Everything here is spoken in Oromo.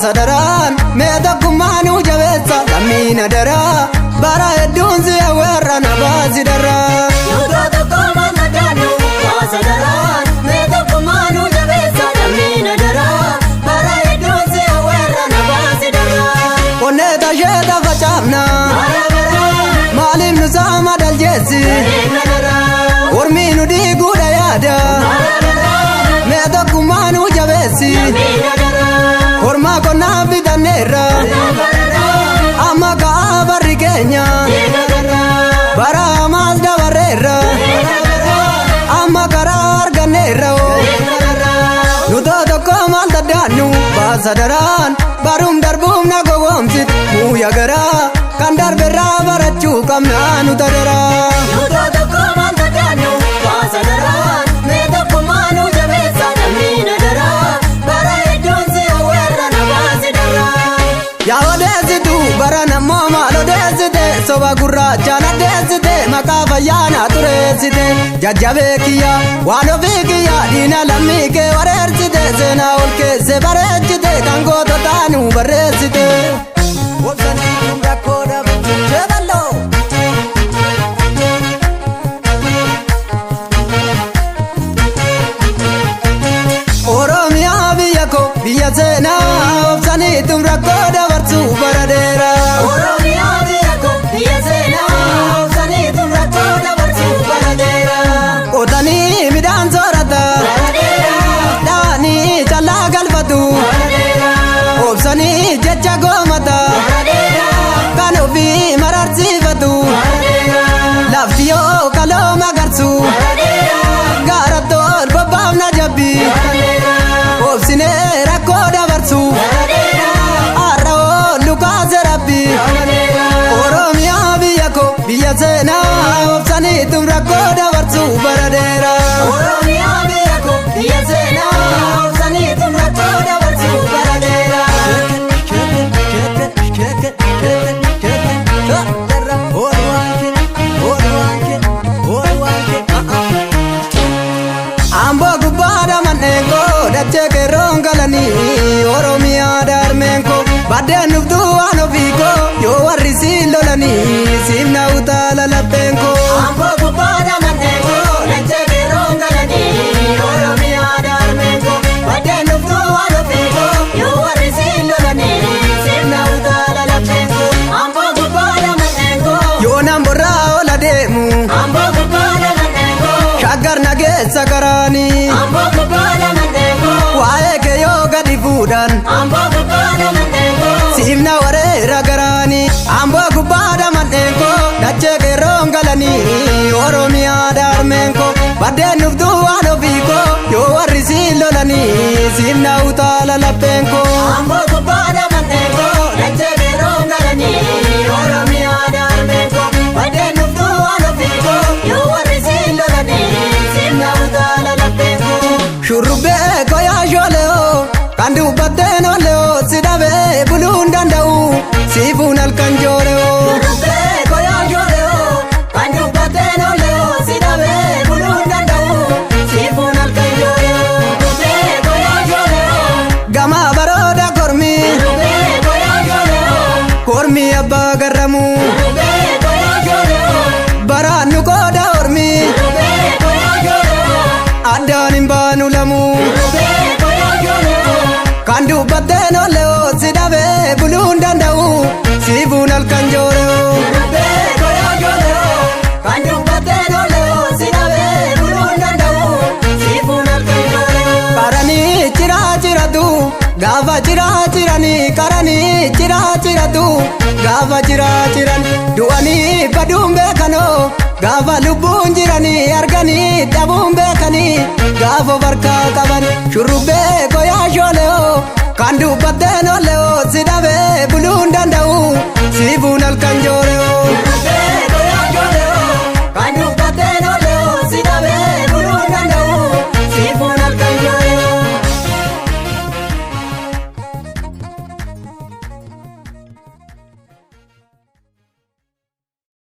Sadaran meda kumanu jawesa kamina dara bara edunzi awera na bazi dara Yudo to koma nadanu Sadaran meda kumanu jawesa kamina dara bara edunzi awera na bazi dara One ta jeda fachamna Malim nusama dal jesi Orminu di guda yada meda kumanu jawesi Orma kona vida nera Ama ka barri kenya Bara mazda barrera Ama karar ganera Nudo doko malta danu Basadaran Barum darbum na gowomsit Muya gara Kandar berra barachu kamna nutadera Yudo to koma nadanu Sadaran meda kumanu jawesa kamina dara bara edunzi awera na bazi dara Ya odezitu barana mama lodezite Soba gurra jana dezite Makava yana turezite Jajjabe kiya wano fikiya Dina lamike warersite Sena olke se barechite Kango totanu barresite Wobsani kumra koda Chevalo Oromia biyako biya sena Wobsani tumra koda varsu baradera Oromia biyako biya sena Obsani tumra koda varsu baradera Otani midan sorata Baradera Dani chala galfatu Baradera Obsani jecha gomata Baradera Kanofi mararsifatu Baradera Laftiyo kaloma garsu Baradera Garatol babamna jabbi Baradera Obsine rakoda varsu Baradera Arrao lukase rabbi Baradera Oromia biyako biya sena Obsani tum rakoda varsu baradera Oromia biyako biya sena Obsani tumra koda varsu baradera Ambo gubada manenko dache ke rongalani Oromia darmenko baden nuftu anofiko yo warisi lolani simna utala lapenko Ambo kupada manengo Lecheke rongalani Oromia darmengo Badenu tuwalo figo Yuwari silolani Simna utala lapengo Ambo kupada manengo yo nambora ola demu Ambo kupada manengo shagar nagesa karani Ambo kupada manengo wae ke yo gadi fudan Ambo kupada manengo simna ware ragarani ambo gubada manenko dache ke rongalani Oromia darmenko baden nuftu anofiko yo warisi lolani simna utala lapenko Ambo kupada manengo Lecheke rongalani Oromia darmengo Badenu tuwalo figo Yuwari silolani Simna utala lapengo Shurube koya joleo kandu bateno leo sidabe bulun dandau sibunal kanjoreo Rube koya joleo Kandu pateno leo Sidabe bulundandau Sifunal kanjoleo Rube koya joleo gama baroda kormi Rube koya joleo kormi abba garamu Rube koya joleo baranu koda ormi Rube koya joleo adanim banu lamu Rube koya joleo kandu bateno leo sidabe bulun dandau sibunal kanjoreo Rube koya joleo Kandu pateno leo Sidabe bulundandau Sifunal kanjoleo karani chira chiratu gava chira chirani karani chira chiratu gava chira chirani duani badumbe kano gava lubun jirani argani dabumbe kani gava varka kabani shurube koya joleo kandu bateno leo sidabe bulun